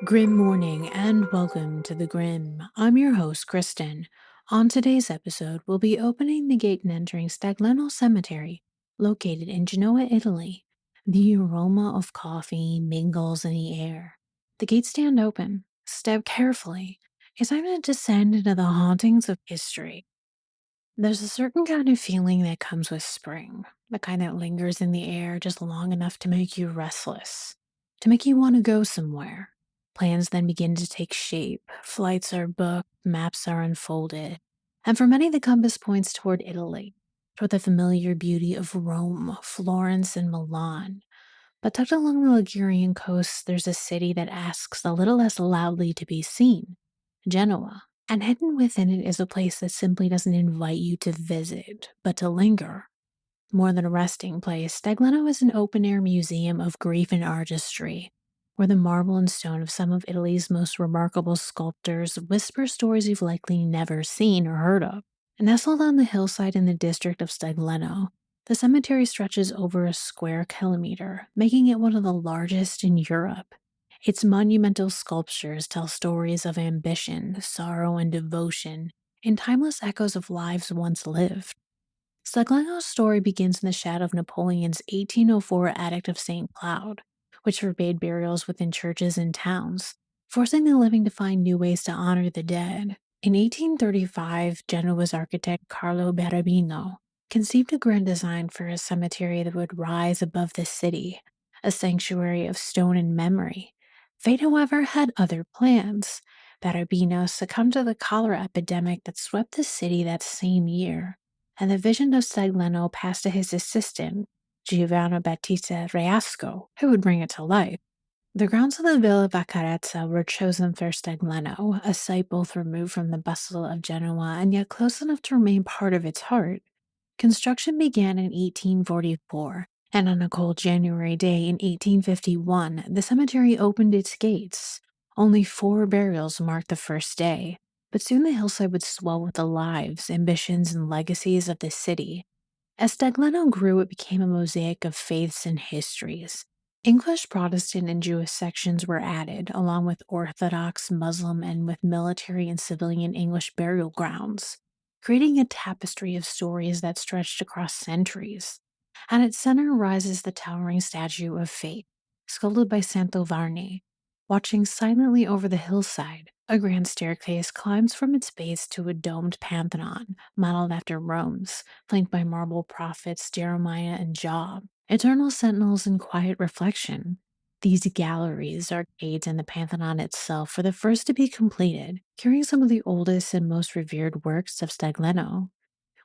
Grim morning and welcome to the Grim. I'm your host, Kristen. On today's episode, we'll be opening the gate and entering Staglieno Cemetery, located in Genoa, Italy. The aroma of coffee mingles in the air. The gates stand open. Step carefully. It's time to descend into the hauntings of history. There's a certain kind of feeling that comes with spring, the kind that lingers in the air just long enough to make you restless, to make you want to go somewhere. Plans then begin to take shape, flights are booked, maps are unfolded, and for many, the compass points toward Italy, toward the familiar beauty of Rome, Florence, and Milan. But tucked along the Ligurian coast, there's a city that asks a little less loudly to be seen: Genoa. And hidden within it is a place that simply doesn't invite you to visit, but to linger. More than a resting place, Staglieno is an open air museum of grief and artistry, where the marble and stone of some of Italy's most remarkable sculptors whisper stories you've likely never seen or heard of. Nestled on the hillside in the district of Staglieno, the cemetery stretches over a square kilometer, making it one of the largest in Europe. Its monumental sculptures tell stories of ambition, sorrow, and devotion, in timeless echoes of lives once lived. Staglieno's story begins in the shadow of Napoleon's 1804 Edict of Saint-Cloud, which forbade burials within churches and towns, forcing the living to find new ways to honor the dead. In 1835, Genoa's architect Carlo Berabino conceived a grand design for a cemetery that would rise above the city, a sanctuary of stone and memory. Fate, however, had other plans. Berabino succumbed to the cholera epidemic that swept the city that same year, and the vision of Staglieno passed to his assistant, Giovanni Battista Resasco, who would bring it to life. The grounds of the Villa Vaccarezza were chosen for Staglieno, a site both removed from the bustle of Genoa and yet close enough to remain part of its heart. Construction began in 1844, and on a cold January day in 1851, the cemetery opened its gates. Only 4 burials marked the first day, but soon the hillside would swell with the lives, ambitions, and legacies of the city. As Staglieno grew, it became a mosaic of faiths and histories. English, Protestant, and Jewish sections were added, along with Orthodox, Muslim, and with military and civilian English burial grounds, creating a tapestry of stories that stretched across centuries. At its center rises the towering statue of Fate, sculpted by Santo Varni. Watching silently over the hillside, a grand staircase climbs from its base to a domed Pantheon, modeled after Rome's, flanked by marble prophets Jeremiah and Job, eternal sentinels in quiet reflection. These galleries, arcades, and the Pantheon itself were the first to be completed, carrying some of the oldest and most revered works of Staglieno.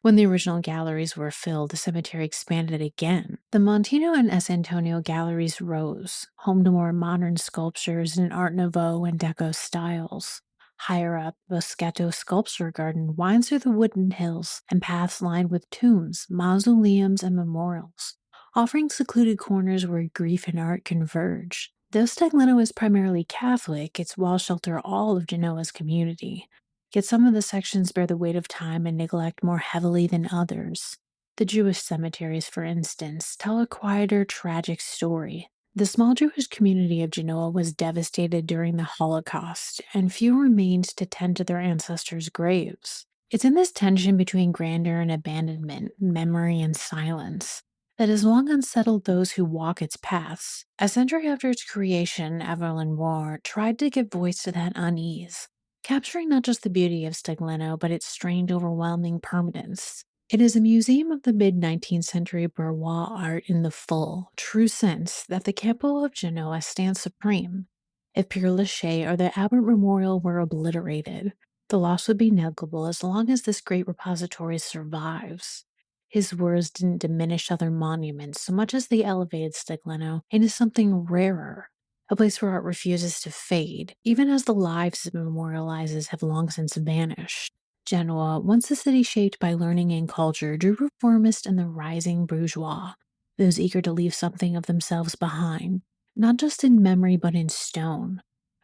When the original galleries were filled, the cemetery expanded again. The Montino and S. Antonio galleries rose, home to more modern sculptures in Art Nouveau and Deco styles. Higher up, Boscetto Sculpture Garden winds through the wooded hills and paths lined with tombs, mausoleums, and memorials, offering secluded corners where grief and art converge. Though Staglieno is primarily Catholic, its walls shelter all of Genoa's community. Yet some of the sections bear the weight of time and neglect more heavily than others. The Jewish cemeteries, for instance, tell a quieter, tragic story. The small Jewish community of Genoa was devastated during the Holocaust, and few remained to tend to their ancestors' graves. It's in this tension between grandeur and abandonment, memory and silence, that has long unsettled those who walk its paths. A century after its creation, Evelyn Waugh tried to give voice to that unease, capturing not just the beauty of Staglieno, but its strange, overwhelming permanence. It is a museum of the mid-19th century bourgeois art in the full, true sense that the capital of Genoa stands supreme. If Pere Lachaise or the Albert Memorial were obliterated, the loss would be negligible as long as this great repository survives. His words didn't diminish other monuments so much as they elevated Staglieno into something rarer, a place where art refuses to fade, even as the lives it memorializes have long since vanished. Genoa, once a city shaped by learning and culture, drew reformists and the rising bourgeois, those eager to leave something of themselves behind, not just in memory but in stone.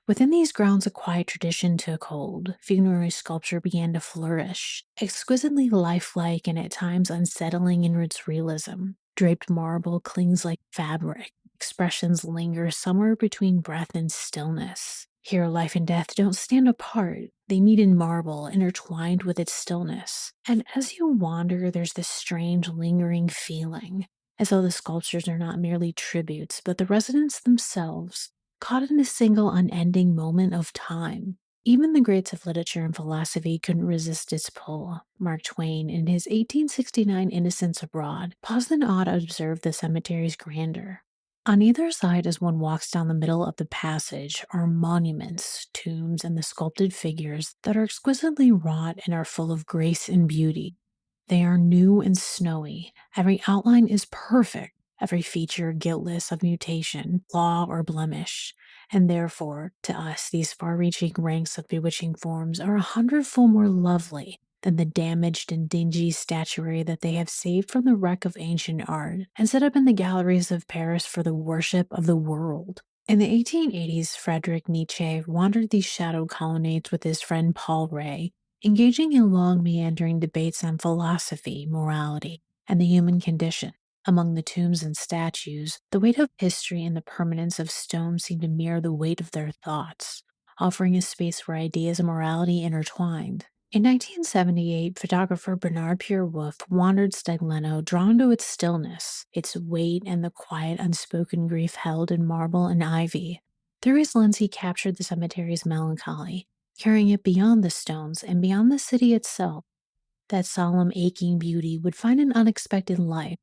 Within these grounds, a quiet tradition took hold. Funerary sculpture began to flourish, exquisitely lifelike and at times unsettling in its realism. Draped marble clings like fabric. Expressions linger somewhere between breath and stillness. Here, life and death don't stand apart. They meet in marble, intertwined with its stillness. And as you wander, there's this strange, lingering feeling, as though the sculptures are not merely tributes, but the residents themselves, caught in a single unending moment of time. Even the greats of literature and philosophy couldn't resist its pull. Mark Twain, in his 1869 Innocents Abroad, paused in awe to observe the cemetery's grandeur. On either side, as one walks down the middle of the passage, are monuments, tombs, and the sculpted figures that are exquisitely wrought and are full of grace and beauty. They are new and snowy. Every outline is perfect, every feature guiltless of mutation, flaw, or blemish. And therefore, to us, these far reaching ranks of bewitching forms are 100-fold more lovely than the damaged and dingy statuary that they have saved from the wreck of ancient art and set up in the galleries of Paris for the worship of the world. In the 1880s, Friedrich Nietzsche wandered these shadowed colonnades with his friend Paul Ray, engaging in long, meandering debates on philosophy, morality, and the human condition. Among the tombs and statues, the weight of history and the permanence of stone seem to mirror the weight of their thoughts, offering a space where ideas and morality intertwined. In 1978, photographer Bernard Pure-Wolf wandered Staglieno, drawn to its stillness, its weight, and the quiet, unspoken grief held in marble and ivy. Through his lens, he captured the cemetery's melancholy, carrying it beyond the stones and beyond the city itself. That solemn, aching beauty would find an unexpected life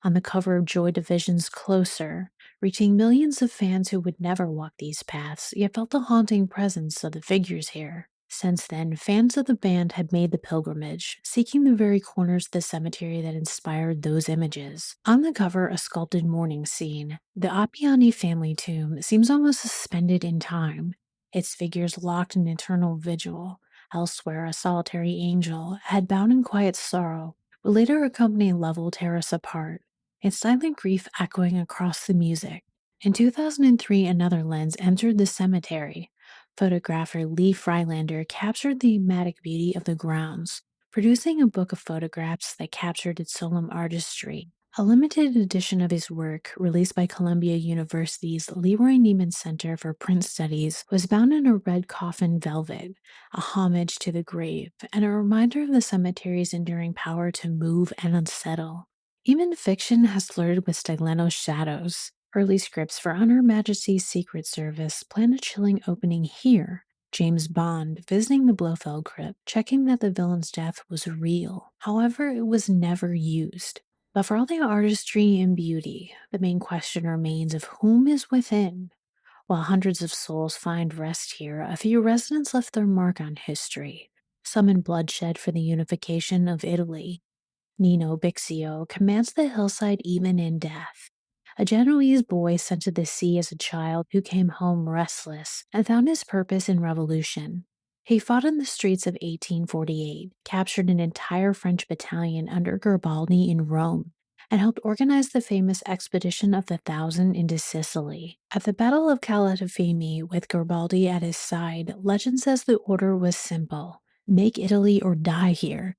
on the cover of Joy Division's Closer, reaching millions of fans who would never walk these paths, yet felt the haunting presence of the figures here. Since then, fans of the band had made the pilgrimage, seeking the very corners of the cemetery that inspired those images. On the cover, a sculpted mourning scene. The Appiani family tomb seems almost suspended in time, its figures locked in eternal vigil. Elsewhere, a solitary angel, head bowed in quiet sorrow, would later accompany Love Will Tear Us Apart, its silent grief echoing across the music. In 2003, another lens entered the cemetery. Photographer Lee Freilander captured the enigmatic beauty of the grounds, producing a book of photographs that captured its solemn artistry. A limited edition of his work, released by Columbia University's Leroy Neiman Center for Print Studies, was bound in a red coffin velvet, a homage to the grave, and a reminder of the cemetery's enduring power to move and unsettle. Even fiction has flirted with Staglieno's shadows. Early scripts for On Her Majesty's Secret Service plan a chilling opening here. James Bond visiting the Blofeld crypt, checking that the villain's death was real. However, it was never used. But for all the artistry and beauty, the main question remains of whom is within. While hundreds of souls find rest here, a few residents left their mark on history, some in bloodshed for the unification of Italy. Nino Bixio commands the hillside even in death. A Genoese boy sent to the sea as a child who came home restless and found his purpose in revolution. He fought in the streets of 1848, captured an entire French battalion under Garibaldi in Rome, and helped organize the famous Expedition of the Thousand into Sicily. At the Battle of Calatafimi, with Garibaldi at his side, legend says the order was simple: make Italy or die here.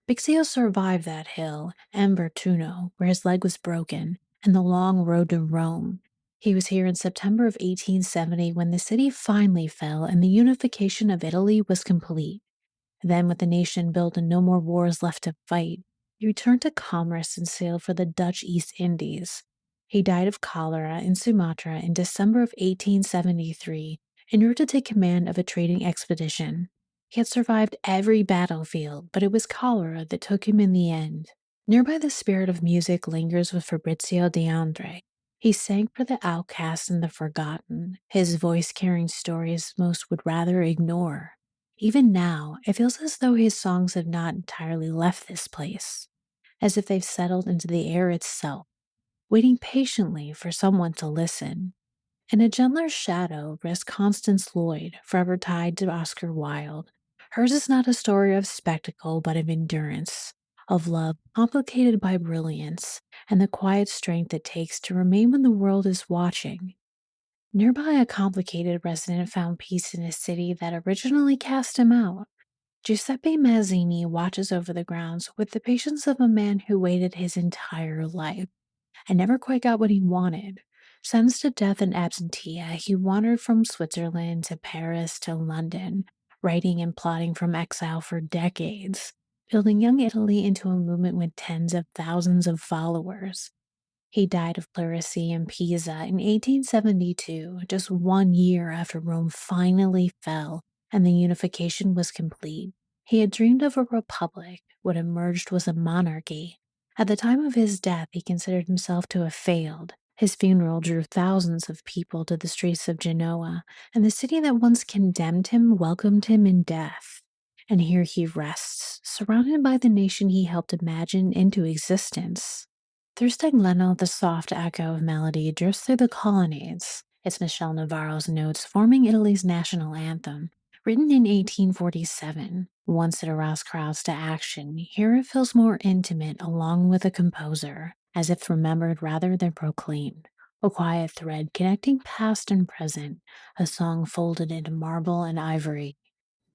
Bixio survived that hill, and Bertuno, where his leg was broken, and the long road to Rome. He was here in September of 1870 when the city finally fell and the unification of Italy was complete. Then, with the nation built and no more wars left to fight, he returned to commerce and sailed for the Dutch East Indies. He died of cholera in Sumatra in December of 1873 in order to take command of a trading expedition. He had survived every battlefield, but it was cholera that took him in the end. Nearby, the spirit of music lingers with Fabrizio De André. He sang for the outcast and the forgotten, his voice carrying stories most would rather ignore. Even now, it feels as though his songs have not entirely left this place, as if they've settled into the air itself, waiting patiently for someone to listen. In a gentler shadow rests Constance Lloyd, forever tied to Oscar Wilde. Hers is not a story of spectacle, but of endurance, of love complicated by brilliance, and the quiet strength it takes to remain when the world is watching. Nearby, a complicated resident found peace in a city that originally cast him out. Giuseppe Mazzini watches over the grounds with the patience of a man who waited his entire life and never quite got what he wanted. Sentenced to death in absentia, he wandered from Switzerland to Paris to London, writing and plotting from exile for decades, building young Italy into a movement with tens of thousands of followers. He died of pleurisy in Pisa in 1872, just 1 year after Rome finally fell and the unification was complete. He had dreamed of a republic. What emerged was a monarchy. At the time of his death, he considered himself to have failed. His funeral drew thousands of people to the streets of Genoa, and the city that once condemned him welcomed him in death. And here he rests, surrounded by the nation he helped imagine into existence. Through Staglieno, the soft echo of melody drifts through the colonnades. It's Michel Navarro's notes forming Italy's national anthem. Written in 1847, once it aroused crowds to action, here it feels more intimate along with the composer, as if remembered rather than proclaimed. A quiet thread connecting past and present, a song folded into marble and ivory.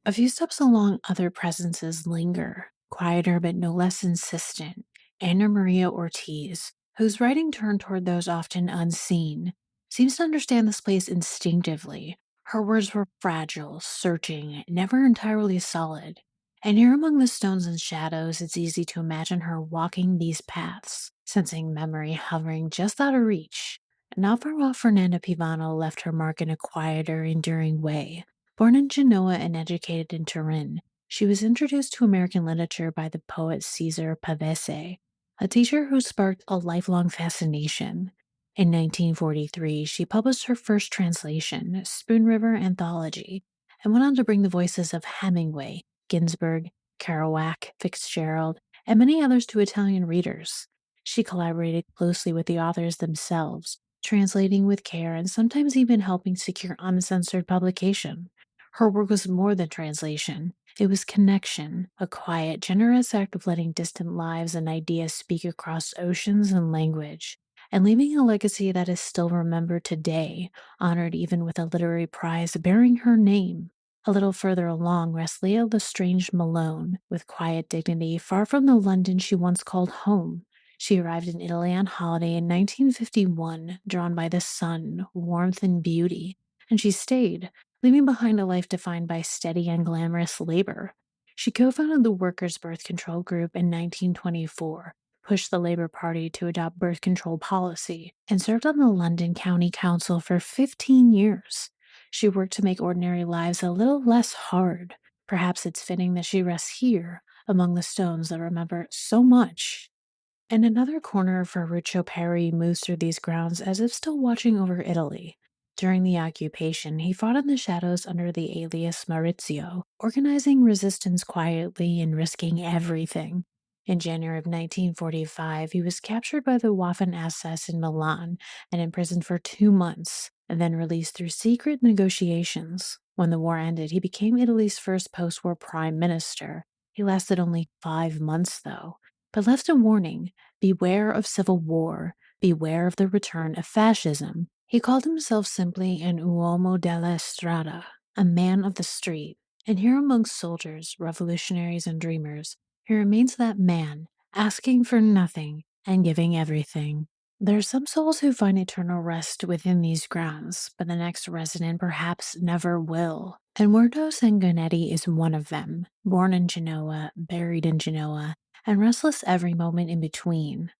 A few steps along, other presences linger, quieter but no less insistent. Anna Maria Ortiz, whose writing turned toward those often unseen, seems to understand this place instinctively. Her words were fragile, searching, never entirely solid. And here among the stones and shadows, it's easy to imagine her walking these paths, sensing memory hovering just out of reach. Not far off, Fernanda Pivano left her mark in a quieter, enduring way. Born in Genoa and educated in Turin, she was introduced to American literature by the poet Cesar Pavese, a teacher who sparked a lifelong fascination. In 1943, she published her first translation, Spoon River Anthology, and went on to bring the voices of Hemingway, Ginsberg, Kerouac, Fitzgerald, and many others to Italian readers. She collaborated closely with the authors themselves, translating with care and sometimes even helping secure uncensored publication. Her work was more than translation. It was connection, a quiet, generous act of letting distant lives and ideas speak across oceans and language, and leaving a legacy that is still remembered today, honored even with a literary prize bearing her name. A little further along rests Leah Lestrange Malone, with quiet dignity, far from the London she once called home. She arrived in Italy on holiday in 1951, drawn by the sun, warmth, and beauty, and she stayed, leaving behind a life defined by steady and glamorous labor. She co founded the Workers' Birth Control Group in 1924, pushed the Labour Party to adopt birth control policy, and served on the London County Council for 15 years. She worked to make ordinary lives a little less hard. Perhaps it's fitting that she rests here, among the stones that remember so much. In another corner, Ferruccio Peri moves through these grounds as if still watching over Italy. During the occupation, he fought in the shadows under the alias Maurizio, organizing resistance quietly and risking everything. In January of 1945, he was captured by the Waffen SS in Milan and imprisoned for 2 months, and then released through secret negotiations. When the war ended, he became Italy's first post-war prime minister. He lasted only 5 months, though, but left a warning: beware of civil war, beware of the return of fascism. He called himself simply an uomo della strada, a man of the street. And here amongst soldiers, revolutionaries, and dreamers, he remains that man, asking for nothing and giving everything. There are some souls who find eternal rest within these grounds, but the next resident perhaps never will. And Muerto Sanguinetti is one of them, born in Genoa, buried in Genoa, and restless every moment in between.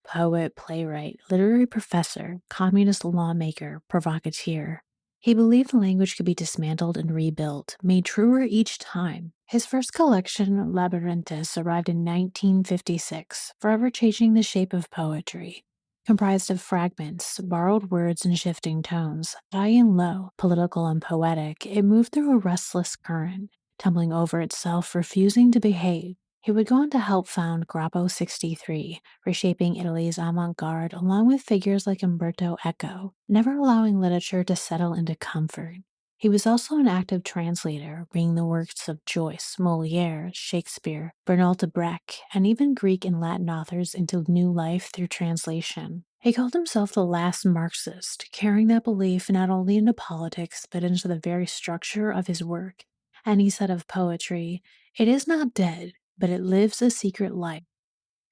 Poet, playwright, literary professor, communist lawmaker, provocateur. He believed the language could be dismantled and rebuilt, made truer each time. His first collection, Labyrinthus, arrived in 1956, forever changing the shape of poetry. Comprised of fragments, borrowed words, and shifting tones, high and low, political and poetic, it moved through a restless current, tumbling over itself, refusing to behave. He would go on to help found Grappo 63, reshaping Italy's avant-garde along with figures like Umberto Eco, never allowing literature to settle into comfort. He was also an active translator, bringing the works of Joyce, Molière, Shakespeare, Bertolt Brecht, and even Greek and Latin authors into new life through translation. He called himself the last Marxist, carrying that belief not only into politics but into the very structure of his work. And he said of poetry, "It is not dead, but it lives a secret life."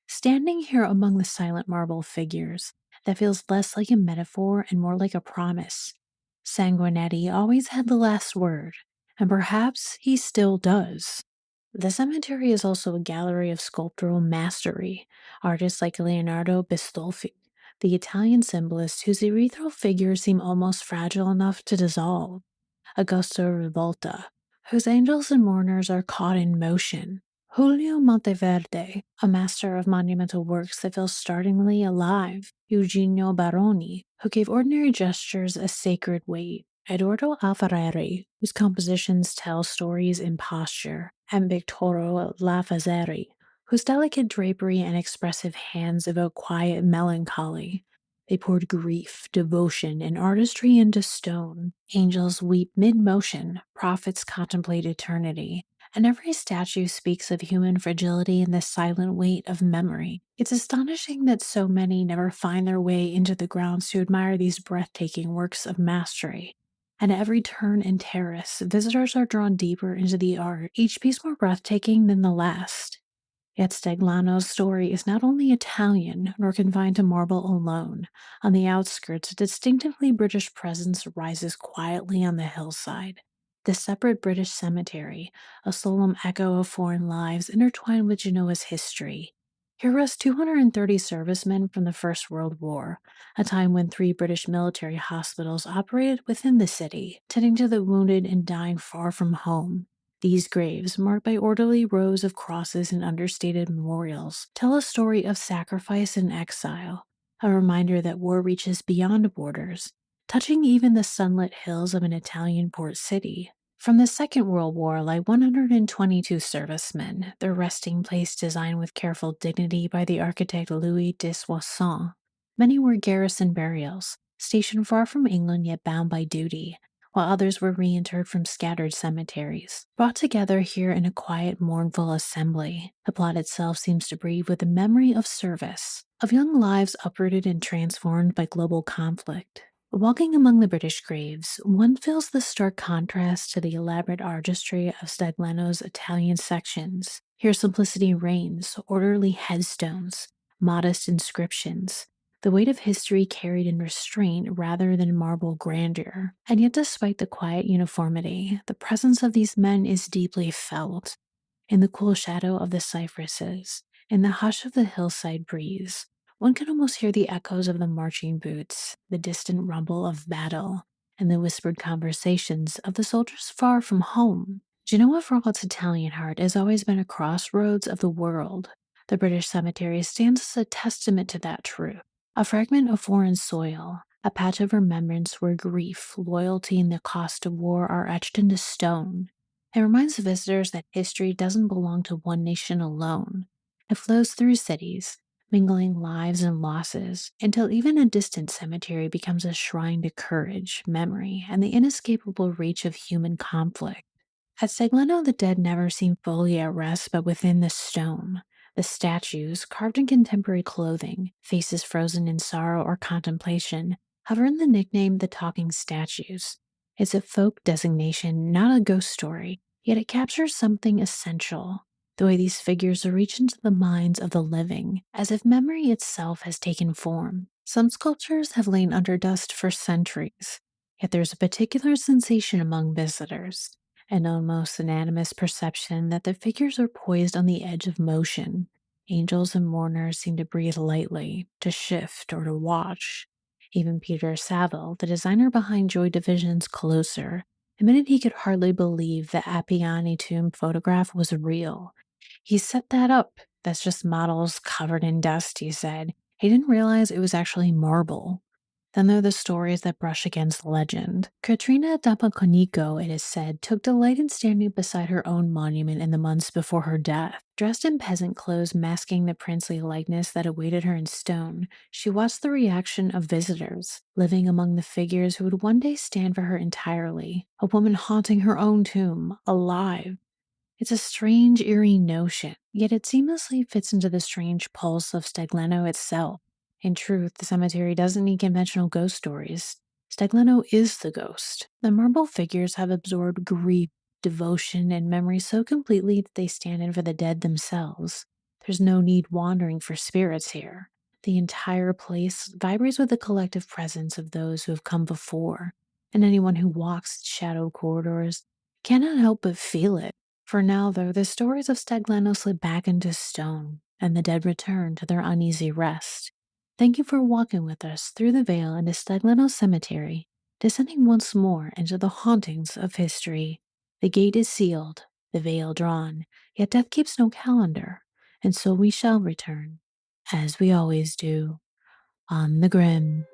Standing here among the silent marble figures, that feels less like a metaphor and more like a promise. Sanguinetti always had the last word, and perhaps he still does. The cemetery is also a gallery of sculptural mastery. Artists like Leonardo Bistolfi, the Italian symbolist whose ethereal figures seem almost fragile enough to dissolve. Augusto Rivolta, whose angels and mourners are caught in motion. Julio Monteverde, a master of monumental works that feel startlingly alive. Eugenio Baroni, who gave ordinary gestures a sacred weight. Edoardo Alfieri, whose compositions tell stories in posture. And Victorio Lafazzeri, whose delicate drapery and expressive hands evoke quiet melancholy. They poured grief, devotion, and artistry into stone. Angels weep mid motion, prophets contemplate eternity, and every statue speaks of human fragility and the silent weight of memory. It's astonishing that so many never find their way into the grounds to admire these breathtaking works of mastery. And at every turn and terrace, visitors are drawn deeper into the art, each piece more breathtaking than the last. Yet Stagliano's story is not only Italian nor confined to marble alone. On the outskirts, a distinctively British presence rises quietly on the hillside. The separate British cemetery, a solemn echo of foreign lives intertwined with Genoa's history. Here rest 230 servicemen from the First World War, a time when 3 British military hospitals operated within the city, tending to the wounded and dying far from home. These graves, marked by orderly rows of crosses and understated memorials, tell a story of sacrifice and exile, a reminder that war reaches beyond borders, touching even the sunlit hills of an Italian port city. From the Second World War lie 122 servicemen, their resting place designed with careful dignity by the architect Louis de Soissons. Many were garrison burials, stationed far from England yet bound by duty, while others were reinterred from scattered cemeteries. Brought together here in a quiet, mournful assembly, the plot itself seems to breathe with the memory of service, of young lives uprooted and transformed by global conflict. Walking among the British graves, one feels the stark contrast to the elaborate artistry of Stagliano's Italian sections. Here simplicity reigns, orderly headstones, modest inscriptions, the weight of history carried in restraint rather than marble grandeur. And yet, despite the quiet uniformity, the presence of these men is deeply felt. In the cool shadow of the cypresses, in the hush of the hillside breeze, one can almost hear the echoes of the marching boots, the distant rumble of battle, and the whispered conversations of the soldiers far from home. Genoa, for all its Italian heart, has always been a crossroads of the world. The British cemetery stands as a testament to that truth. A fragment of foreign soil, a patch of remembrance where grief, loyalty, and the cost of war are etched into stone. It reminds visitors that history doesn't belong to one nation alone. It flows through cities, mingling lives and losses, until even a distant cemetery becomes a shrine to courage, memory, and the inescapable reach of human conflict. At Staglieno, the dead never seem fully at rest but within the stone. The statues, carved in contemporary clothing, faces frozen in sorrow or contemplation, have earned the nickname the talking statues. It's a folk designation, not a ghost story, yet it captures something essential. The way these figures reach into the minds of the living, as if memory itself has taken form. Some sculptures have lain under dust for centuries, yet there's a particular sensation among visitors, an almost unanimous perception that the figures are poised on the edge of motion. Angels and mourners seem to breathe lightly, to shift, or to watch. Even Peter Saville, the designer behind Joy Division's Closer, admitted he could hardly believe the Appiani tomb photograph was real. He set that up. That's just models covered in dust, he said. He didn't realize it was actually marble. Then there are the stories that brush against legend. Katrina Dapaconico, it is said, took delight in standing beside her own monument in the months before her death. Dressed in peasant clothes masking the princely likeness that awaited her in stone, she watched the reaction of visitors, living among the figures who would one day stand for her entirely. A woman haunting her own tomb, alive. It's a strange, eerie notion, yet it seamlessly fits into the strange pulse of Staglieno itself. In truth, the cemetery doesn't need conventional ghost stories. Staglieno is the ghost. The marble figures have absorbed grief, devotion, and memory so completely that they stand in for the dead themselves. There's no need wandering for spirits here. The entire place vibrates with the collective presence of those who have come before, and anyone who walks its shadow corridors cannot help but feel it. For now, though, the stories of Staglieno slip back into stone, and the dead return to their uneasy rest. Thank you for walking with us through the veil into Staglieno Cemetery, descending once more into the hauntings of history. The gate is sealed, the veil drawn, yet death keeps no calendar, and so we shall return, as we always do, on the Grim.